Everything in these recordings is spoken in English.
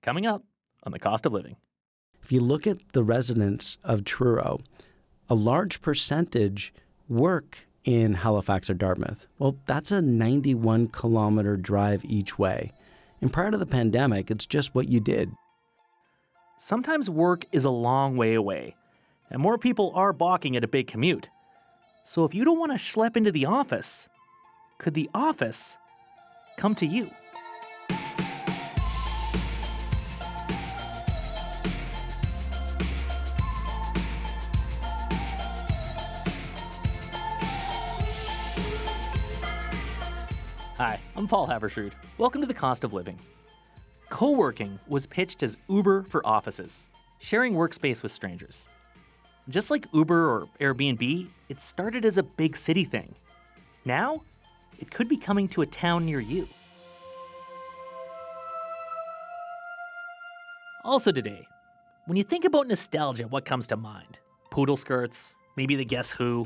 Coming up on The Cost of Living. If you look at the residents of Truro, a large percentage work in Halifax or Dartmouth. Well, that's a 91-kilometer drive each way. And prior to the pandemic, it's just what you did. Sometimes work is a long way away, and more people are balking at a big commute. So if you don't want to schlep into the office, could the office come to you? Hi, I'm Paul Havershrud. Welcome to The Cost of Living. Co-working was pitched as Uber for offices, sharing workspace with strangers. Just like Uber or Airbnb, it started as a big city thing. Now, it could be coming to a town near you. Also today, when you think about nostalgia, what comes to mind? Poodle skirts, maybe the Guess Who.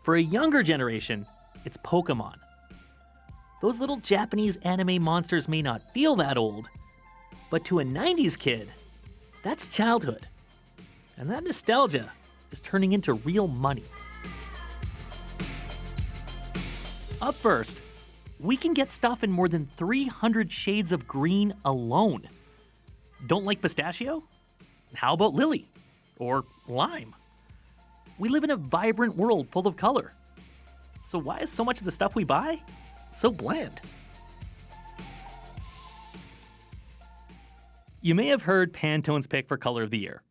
For a younger generation, it's Pokemon. Those little Japanese anime monsters may not feel that old, but to a 90s kid, that's childhood. And that nostalgia is turning into real money. Up first, we can get stuff in more than 300 shades of green alone. Don't like pistachio? How about lily? Or lime? We live in a vibrant world full of color. So why is so much of the stuff we buy so bland? You may have heard Pantone's pick for color of the year,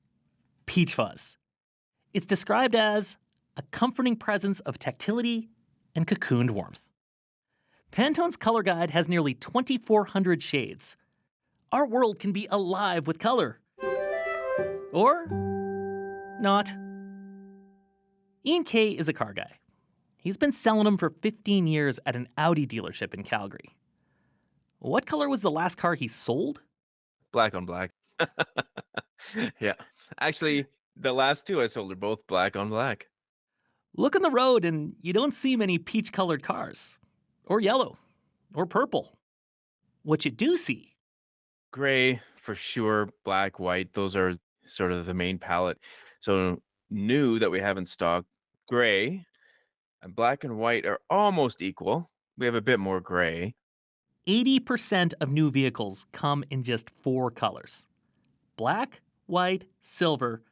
peach fuzz. It's described as a comforting presence of tactility and cocooned warmth. Pantone's color guide has nearly 2,400 shades. Our world can be alive with color. Or not. Ian Kay is a car guy. He's been selling them for 15 years at an Audi dealership in Calgary. What color was the last car he sold? Black on black. Yeah. Actually, the last two I sold are both black on black. Look on the road and you don't see many peach-colored cars. Or yellow. Or purple. What you do see: Gray, for sure. Black, white. Those are sort of the main palette. So new that we have in stock, gray and black and white are almost equal. We have a bit more gray. 80% of new vehicles come in just 4 colors: black, white, silver,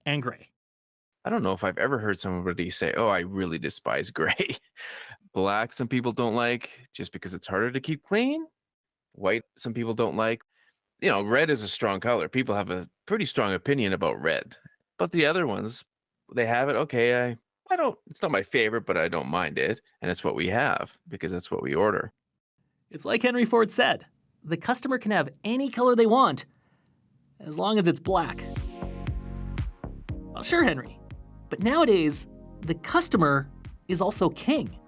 and gray. I don't know if I've ever heard somebody say, oh, I really despise gray. Black, some people don't like just because it's harder to keep clean. White, some people don't like. You know, red is a strong color. People have a pretty strong opinion about red. But the other ones, they have it. Okay, I don't, it's not my favorite, but I don't mind it. And it's what we have because that's what we order. It's like Henry Ford said, the customer can have any color they want, as long as it's black. Well, sure, Henry. But nowadays, the customer is also king.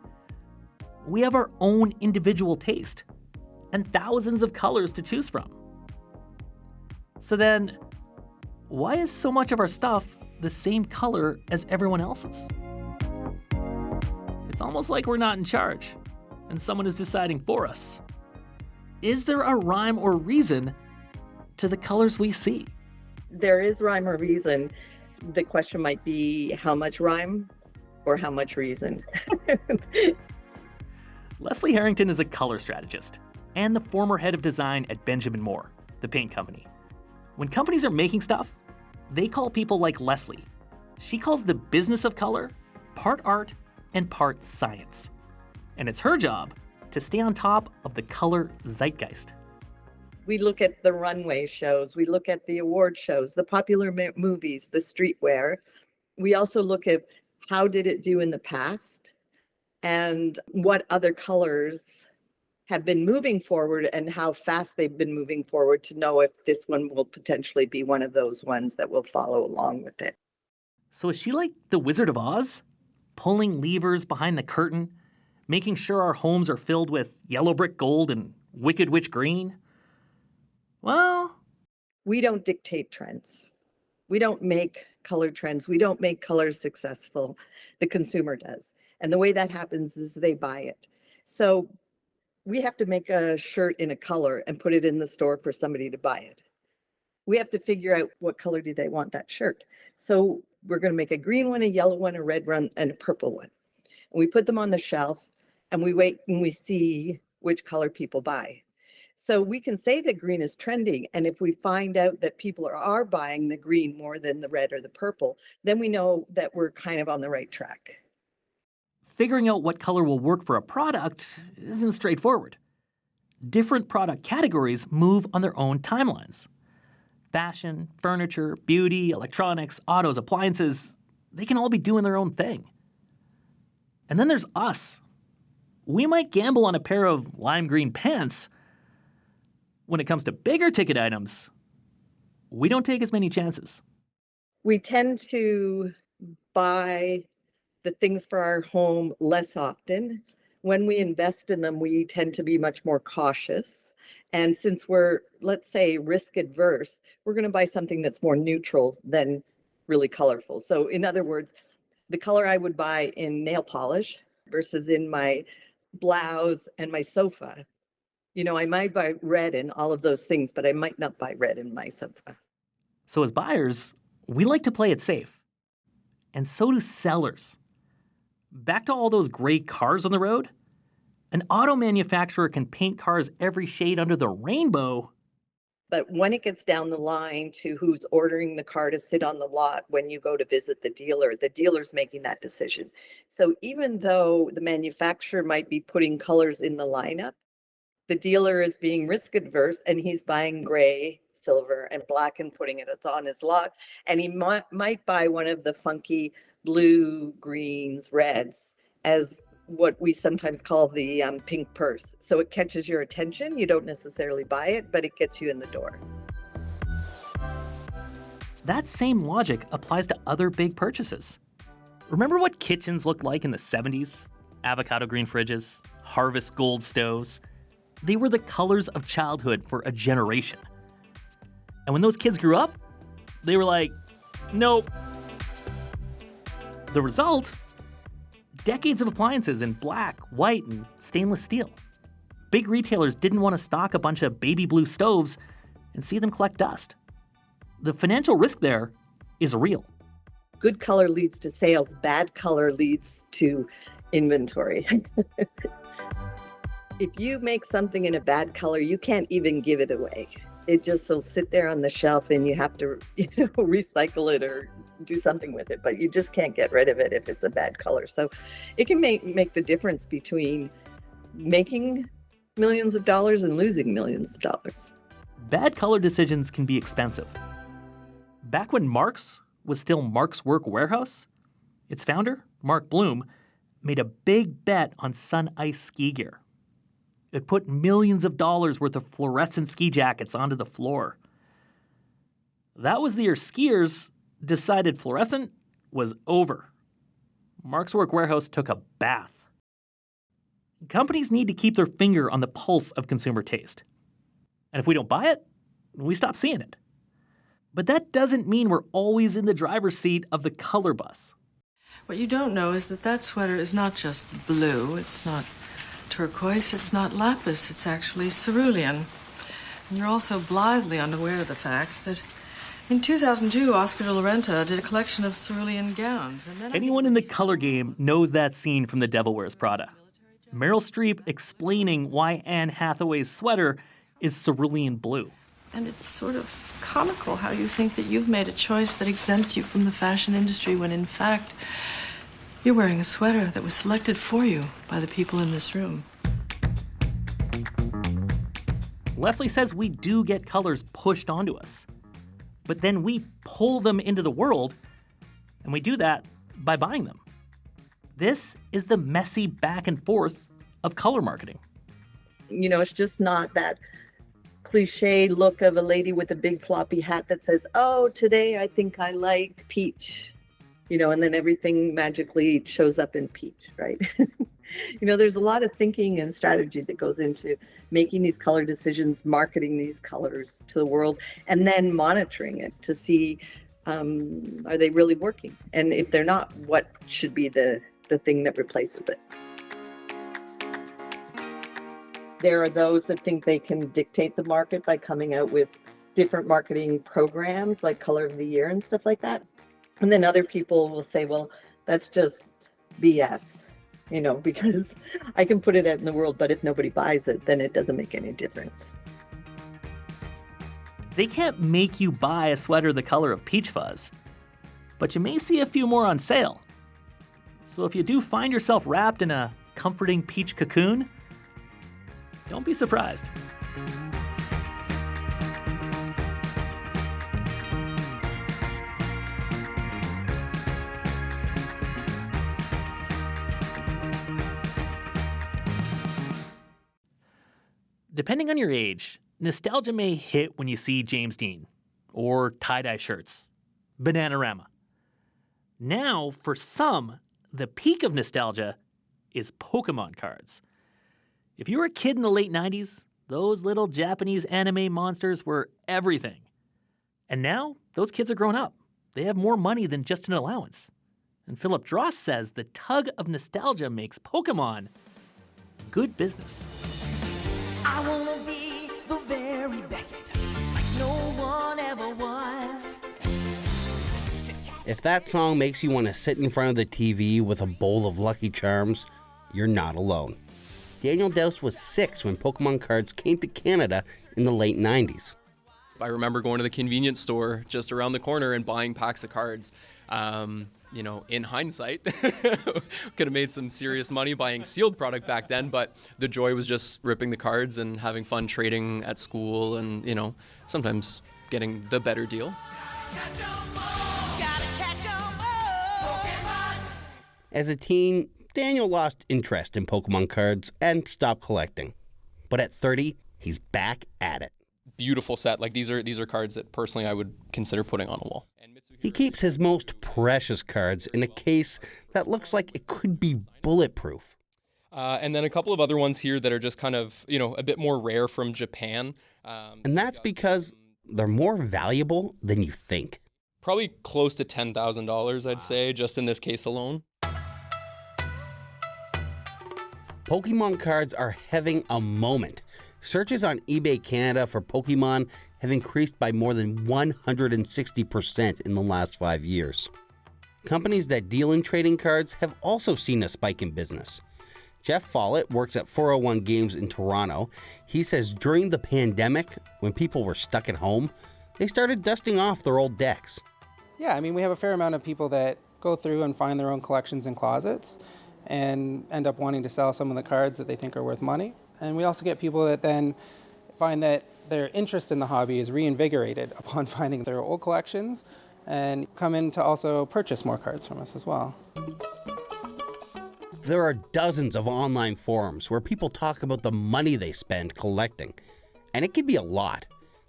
We have our own individual taste and thousands of colors to choose from. So then, why is so much of our stuff the same color as everyone else's? It's almost like we're not in charge and someone is deciding for us. Is there a rhyme or reason to the colors we see? There is rhyme or reason. The question might be how much rhyme or how much reason. Leslie Harrington is a color strategist and the former head of design at Benjamin Moore, the paint company. When companies are making stuff, they call people like Leslie. She calls the business of color part art and part science. And it's her job to stay on top of the color zeitgeist. We look at the runway shows, we look at the award shows, the popular movies, the streetwear. We also look at how did it do in the past and what other colors have been moving forward and how fast they've been moving forward to know if this one will potentially be one of those ones that will follow along with it. So is she like the Wizard of Oz? Pulling levers behind the curtain, making sure our homes are filled with yellow brick gold and Wicked Witch green? Well, we don't dictate trends. We don't make color trends. We don't make colors successful. The consumer does. And the way that happens is they buy it. So we have to make a shirt in a color and put it in the store for somebody to buy it. We have to figure out what color do they want that shirt. So we're going to make a green one, a yellow one, a red one, and a purple one. And we put them on the shelf and we wait and we see which color people buy. So we can say that green is trending. And if we find out that people are buying the green more than the red or the purple, then we know that we're kind of on the right track. Figuring out what color will work for a product isn't straightforward. Different product categories move on their own timelines. Fashion, furniture, beauty, electronics, autos, appliances, they can all be doing their own thing. And then there's us. We might gamble on a pair of lime green pants. When it comes to bigger ticket items, we don't take as many chances. We tend to buy the things for our home less often. When we invest in them, we tend to be much more cautious. And since we're, let's say, risk adverse, we're going to buy something that's more neutral than really colorful. So in other words, the color I would buy in nail polish versus in my blouse and my sofa. You know, I might buy red in all of those things, but I might not buy red in my sofa. So as buyers, we like to play it safe. And so do sellers. Back to all those gray cars on the road. An auto manufacturer can paint cars every shade under the rainbow. But when it gets down the line to who's ordering the car to sit on the lot when you go to visit the dealer's making that decision. So even though the manufacturer might be putting colors in the lineup, the dealer is being risk adverse and he's buying gray, silver, and black and putting it on his lot. And he might buy one of the funky blue, greens, reds as what we sometimes call the pink purse. So it catches your attention. You don't necessarily buy it, but it gets you in the door. That same logic applies to other big purchases. Remember what kitchens looked like in the 70s? Avocado green fridges, harvest gold stoves. They were the colors of childhood for a generation. And when those kids grew up, they were like, nope. The result? Decades of appliances in black, white, and stainless steel. Big retailers didn't want to stock a bunch of baby blue stoves and see them collect dust. The financial risk there is real. Good color leads to sales. Bad color leads to inventory. If you make something in a bad color, you can't even give it away. It just will sit there on the shelf and you have to, recycle it or do something with it, but you just can't get rid of it if it's a bad color. So it can make the difference between making millions of dollars and losing millions of dollars. Bad color decisions can be expensive. Back when Mark's was still Mark's Work Warehouse, its founder, Mark Bloom, made a big bet on Sun Ice ski gear. It put millions of dollars worth of fluorescent ski jackets onto the floor. That was the year skiers decided fluorescent was over. Mark's Work Warehouse took a bath. Companies need to keep their finger on the pulse of consumer taste. And if we don't buy it, we stop seeing it. But that doesn't mean we're always in the driver's seat of the color bus. What you don't know is that sweater is not just blue, it's not turquoise, it's not lapis, it's actually cerulean. And you're also blithely unaware of the fact that in 2002, Oscar de la Renta did a collection of cerulean gowns. And then anyone in the color game knows that scene from The Devil Wears Prada. Meryl Streep explaining why Anne Hathaway's sweater is cerulean blue. And it's sort of comical how you think that you've made a choice that exempts you from the fashion industry when in fact you're wearing a sweater that was selected for you by the people in this room. Leslie says we do get colors pushed onto us, but then we pull them into the world, and we do that by buying them. This is the messy back and forth of color marketing. It's just not that cliche look of a lady with a big floppy hat that says, oh, today I think I like peach, and then everything magically shows up in peach, right? There's a lot of thinking and strategy that goes into making these color decisions, marketing these colors to the world, and then monitoring it to see, are they really working? And if they're not, what should be the thing that replaces it? There are those that think they can dictate the market by coming out with different marketing programs like Color of the Year and stuff like that. And then other people will say, well, that's just BS, because I can put it out in the world, but if nobody buys it, then it doesn't make any difference. They can't make you buy a sweater the color of peach fuzz, but you may see a few more on sale. So if you do find yourself wrapped in a comforting peach cocoon, don't be surprised. Depending on your age, nostalgia may hit when you see James Dean, or tie-dye shirts, Bananarama. Now, for some, the peak of nostalgia is Pokemon cards. If you were a kid in the late 90s, those little Japanese anime monsters were everything. And now, those kids are grown up. They have more money than just an allowance. And Philip Dross says the tug of nostalgia makes Pokemon good business. I wanna be the very best, like no one ever was. If that song makes you want to sit in front of the TV with a bowl of Lucky Charms, you're not alone. Daniel Doust was 6 when Pokemon cards came to Canada in the late 90s. I remember going to the convenience store just around the corner and buying packs of cards. In hindsight, could have made some serious money buying sealed product back then, but the joy was just ripping the cards and having fun trading at school and, sometimes getting the better deal. As a teen, Daniel lost interest in Pokemon cards and stopped collecting. But at 30, he's back at it. Beautiful set. Like these are cards that personally I would consider putting on a wall. He keeps his most precious cards in a case that looks like it could be bulletproof. And then a couple of other ones here that are just kind of, a bit more rare from Japan. And that's because they're more valuable than you think. Probably close to $10,000, I'd say, just in this case alone. Pokemon cards are having a moment. Searches on eBay Canada for Pokemon have increased by more than 160% in the last 5 years. Companies that deal in trading cards have also seen a spike in business. Jeff Follett works at 401 Games in Toronto. He says during the pandemic, when people were stuck at home, they started dusting off their old decks. Yeah, we have a fair amount of people that go through and find their own collections in closets and end up wanting to sell some of the cards that they think are worth money. And we also get people that then find that their interest in the hobby is reinvigorated upon finding their old collections and come in to also purchase more cards from us as well. There are dozens of online forums where people talk about the money they spend collecting, and it can be a lot.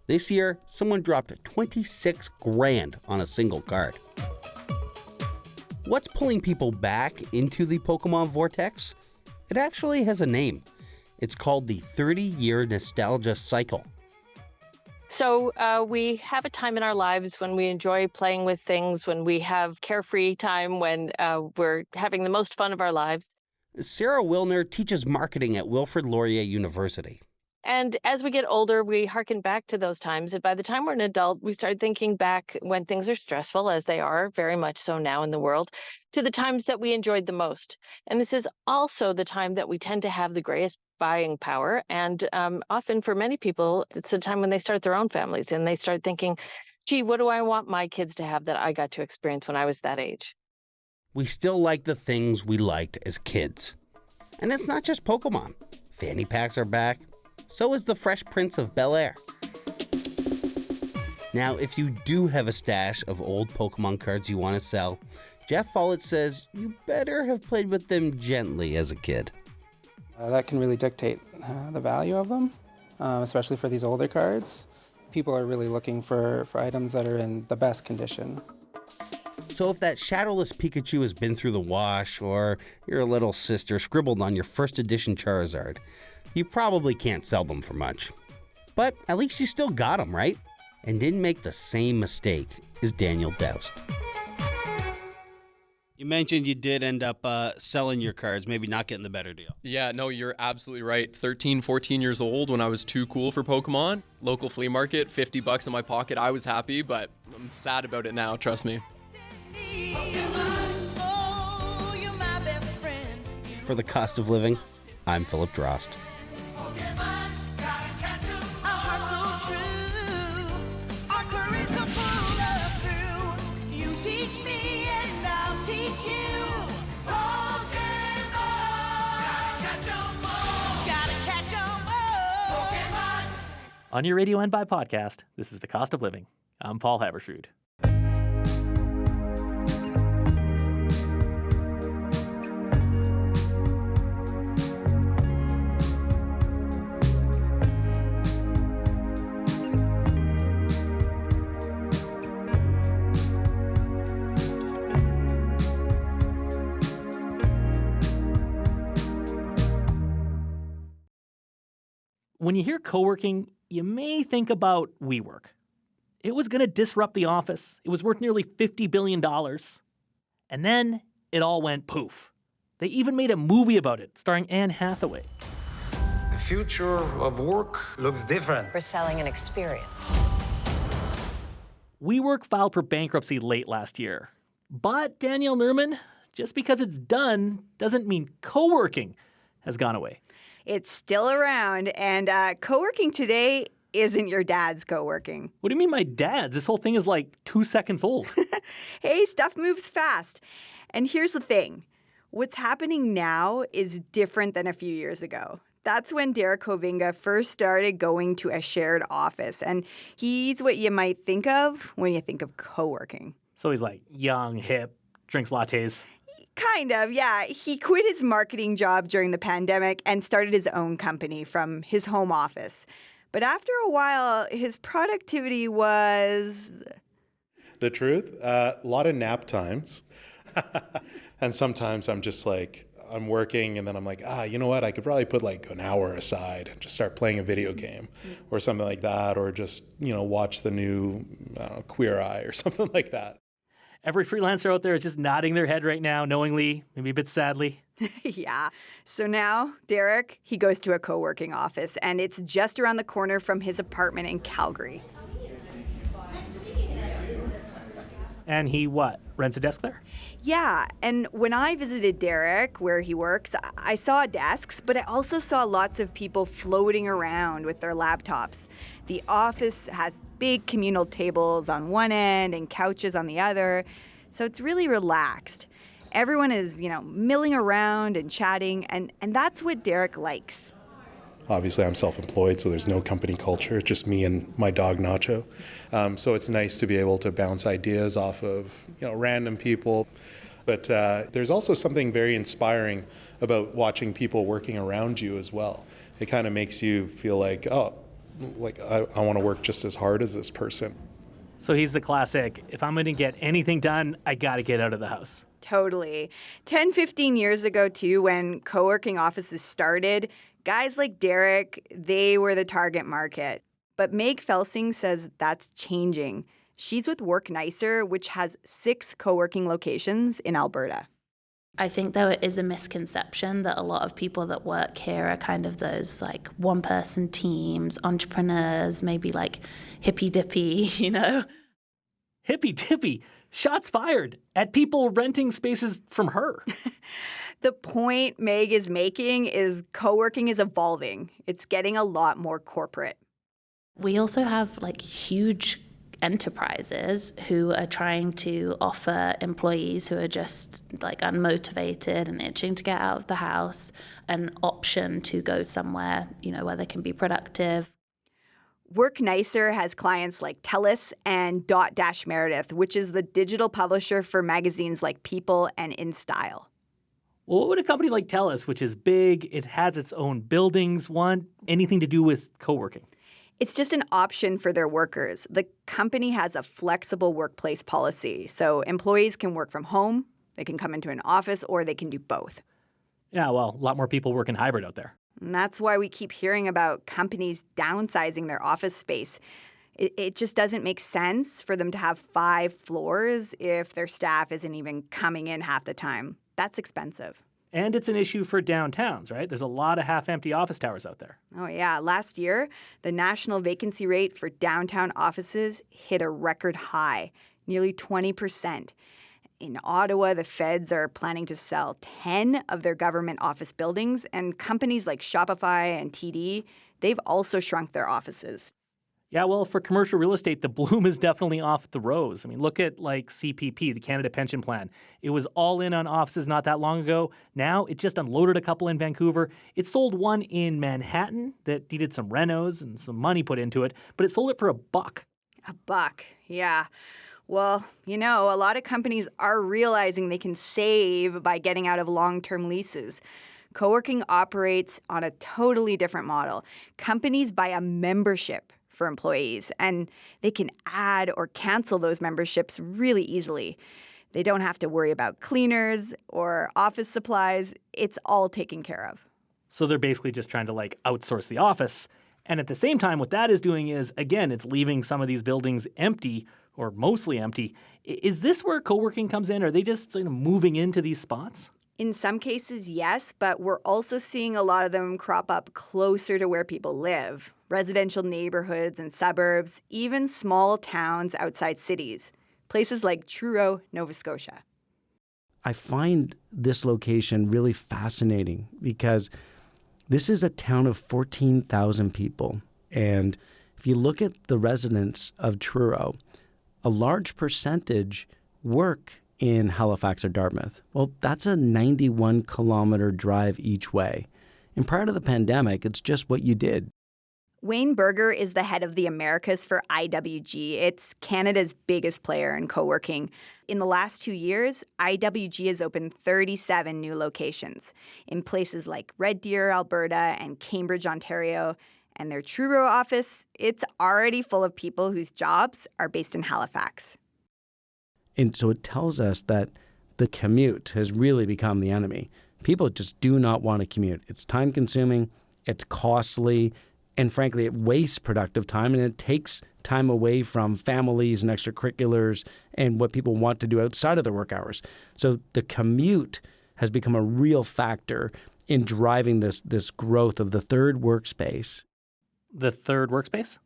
This year, someone dropped $26,000 on a single card. What's pulling people back into the Pokemon vortex? It actually has a name. It's called the 30-year nostalgia cycle. So we have a time in our lives when we enjoy playing with things, when we have carefree time, when we're having the most fun of our lives. Sarah Wilner teaches marketing at Wilfrid Laurier University. And as we get older, we hearken back to those times. And by the time we're an adult, we start thinking back when things are stressful, as they are very much so now in the world, to the times that we enjoyed the most. And this is also the time that we tend to have the greatest buying power. And often for many people, it's the time when they start their own families and they start thinking, gee, what do I want my kids to have that I got to experience when I was that age? We still like the things we liked as kids. And it's not just Pokemon. Fanny packs are back. So is the Fresh Prince of Bel-Air. Now, if you do have a stash of old Pokemon cards you want to sell, Jeff Follett says you better have played with them gently as a kid. That can really dictate the value of them, especially for these older cards. People are really looking for items that are in the best condition. So if that shadowless Pikachu has been through the wash, or your little sister scribbled on your first edition Charizard, you probably can't sell them for much. But at least you still got them, right? And didn't make the same mistake as Daniel Doust. You mentioned you did end up selling your cards, maybe not getting the better deal. Yeah, no, you're absolutely right. 13, 14 years old when I was too cool for Pokemon. Local flea market, $50 in my pocket. I was happy, but I'm sad about it now, trust me. For the cost of living, I'm Philip Drost. On your Radio and by podcast, this is The Cost of Living. I'm Paul Habersrud. When you hear co-working, you may think about WeWork. It was going to disrupt the office. It was worth nearly $50 billion. And then it all went poof. They even made a movie about it, starring Anne Hathaway. The future of work looks different. We're selling an experience. WeWork filed for bankruptcy late last year. But Danielle Nerman, just because it's done doesn't mean co-working has gone away. It's still around, and co-working today isn't your dad's co-working. What do you mean my dad's? This whole thing is like 2 seconds old. Hey, stuff moves fast. And here's the thing. What's happening now is different than a few years ago. That's when Derek Hovinga first started going to a shared office, and he's what you might think of when you think of co-working. So he's like young, hip, drinks lattes. Kind of, yeah. He quit his marketing job during the pandemic and started his own company from his home office. But after a while, his productivity was... The truth? A lot of nap times. And sometimes I'm just like, I'm working and then I'm like, you know what? I could probably put like an hour aside and just start playing a video game or something like that, or just, watch the new Queer Eye or something like that. Every freelancer out there is just nodding their head right now, knowingly, maybe a bit sadly. Yeah. So now, Derek, he goes to a co-working office, and it's just around the corner from his apartment in Calgary. And he what? Rents a desk there? Yeah. And when I visited Derek, where he works, I saw desks, but I also saw lots of people floating around with their laptops. The office has big communal tables on one end and couches on the other. So it's really relaxed. Everyone is, milling around and chatting, and that's what Derek likes. Obviously, I'm self-employed, so there's no company culture. It's just me and my dog, Nacho. So it's nice to be able to bounce ideas off of, random people. But there's also something very inspiring about watching people working around you as well. It kind of makes you feel like, I want to work just as hard as this person. So he's the classic, if I'm going to get anything done, I got to get out of the house. Totally. 10, 15 years ago, too, when co-working offices started, guys like Derek, they were the target market. But Meg Felsing says that's changing. She's with Work Nicer, which has 6 co-working locations in Alberta. I think there is a misconception that a lot of people that work here are kind of those like one-person teams, entrepreneurs, maybe like hippy-dippy, Hippy-dippy. Shots fired at people renting spaces from her. The point Meg is making is co-working is evolving. It's getting a lot more corporate. We also have like huge enterprises who are trying to offer employees who are just like unmotivated and itching to get out of the house an option to go somewhere, where they can be productive. Work Nicer has clients like TELUS and Dot Meredith, which is the digital publisher for magazines like People and InStyle. Well, what would a company like TELUS, which is big, it has its own buildings, want anything to do with co-working? It's just an option for their workers. The company has a flexible workplace policy, so employees can work from home, they can come into an office, or they can do both. Yeah, well, a lot more people working hybrid out there. And that's why we keep hearing about companies downsizing their office space. It just doesn't make sense for them to have 5 floors if their staff isn't even coming in half the time. That's expensive. And it's an issue for downtowns, right? There's a lot of half-empty office towers out there. Oh, yeah. Last year, the national vacancy rate for downtown offices hit a record high, nearly 20%. In Ottawa, the feds are planning to sell 10 of their government office buildings, and companies like Shopify and TD, they've also shrunk their offices. Yeah, well, for commercial real estate, the bloom is definitely off the rose. I mean, look at like CPP, the Canada Pension Plan. It was all in on offices not that long ago. Now it just unloaded a couple in Vancouver. It sold one in Manhattan that needed some renos and some money put into it, but it sold it for $1. $1, yeah. Well, a lot of companies are realizing they can save by getting out of long-term leases. Co-working operates on a totally different model. Companies buy a membership for employees, and they can add or cancel those memberships really easily. They don't have to worry about cleaners or office supplies. It's all taken care of. So they're basically just trying to outsource the office. And at the same time, what that is doing is, again, it's leaving some of these buildings empty or mostly empty. Is this where co-working comes in? Are they just moving into these spots? In some cases, yes, but we're also seeing a lot of them crop up closer to where people live. Residential neighborhoods and suburbs, even small towns outside cities. Places like Truro, Nova Scotia. I find this location really fascinating because this is a town of 14,000 people. And if you look at the residents of Truro, a large percentage work in Halifax or Dartmouth. Well, that's a 91-kilometer drive each way. And prior to the pandemic, it's just what you did. Wayne Berger is the head of the Americas for IWG. It's Canada's biggest player in co-working. In the last 2 years, IWG has opened 37 new locations in places like Red Deer, Alberta, and Cambridge, Ontario. And their Truro office, it's already full of people whose jobs are based in Halifax. And so it tells us that the commute has really become the enemy. People just do not want to commute. It's time-consuming, it's costly, and frankly, it wastes productive time, and it takes time away from families and extracurriculars and what people want to do outside of their work hours. So the commute has become a real factor in driving this growth of the third workspace. The third workspace?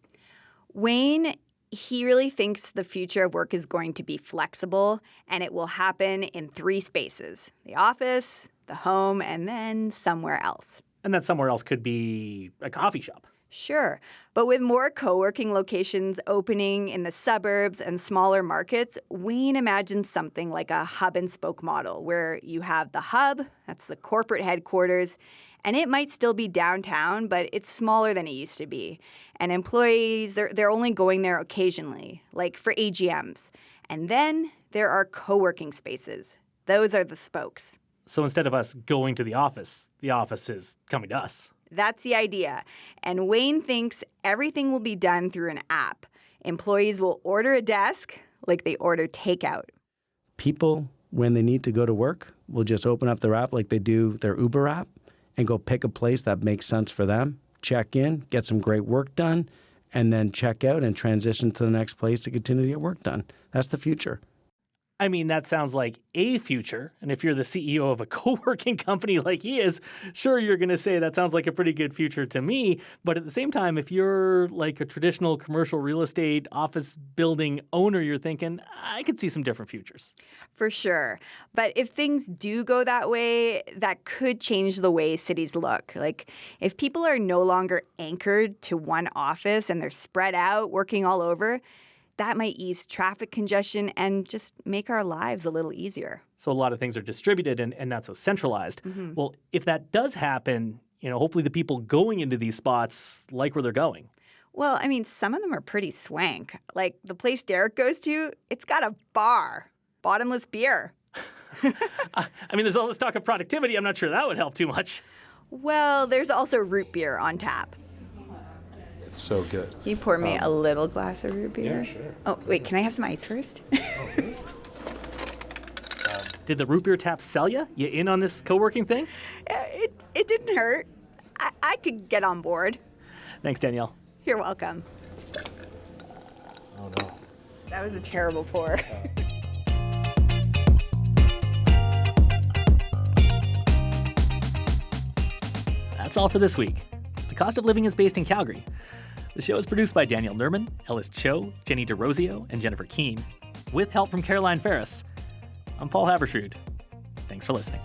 Wayne, he really thinks the future of work is going to be flexible, and it will happen in 3 spaces: the office, the home, and then somewhere else. And that somewhere else could be a coffee shop. Sure. But with more co-working locations opening in the suburbs and smaller markets, Wayne imagines something like a hub and spoke model where you have the hub, that's the corporate headquarters, and it might still be downtown, but it's smaller than it used to be. And employees, they're only going there occasionally, like for AGMs. And then there are co-working spaces. Those are the spokes. So instead of us going to the office is coming to us. That's the idea. And Wayne thinks everything will be done through an app. Employees will order a desk like they order takeout. People, when they need to go to work, will just open up their app like they do their Uber app and go pick a place that makes sense for them, check in, get some great work done, and then check out and transition to the next place to continue to get work done. That's the future. I mean, that sounds like a future. And if you're the CEO of a co-working company like he is, sure, you're going to say that sounds like a pretty good future to me. But at the same time, if you're like a traditional commercial real estate office building owner, you're thinking, I could see some different futures. For sure. But if things do go that way, that could change the way cities look. Like if people are no longer anchored to one office and they're spread out working all over, that might ease traffic congestion and just make our lives a little easier. So a lot of things are distributed and not so centralized. Mm-hmm. Well, if that does happen, hopefully the people going into these spots like where they're going. Well, I mean, some of them are pretty swank. Like the place Derek goes to, it's got a bar, bottomless beer. I mean, there's all this talk of productivity. I'm not sure that would help too much. Well, there's also root beer on tap. It's so good. Can you pour me a little glass of root beer? Yeah, sure. Oh, wait, can I have some ice first? Okay. Did the root beer tap sell you? You in on this co-working thing? It didn't hurt. I could get on board. Thanks, Danielle. You're welcome. That was a terrible pour. That's all for this week. The Cost of Living is based in Calgary. The show is produced by Daniel Nerman, Ellis Cho, Jenny DeRosio, and Jennifer Keene, with help from Caroline Ferris. I'm Paul Haberstrood. Thanks for listening.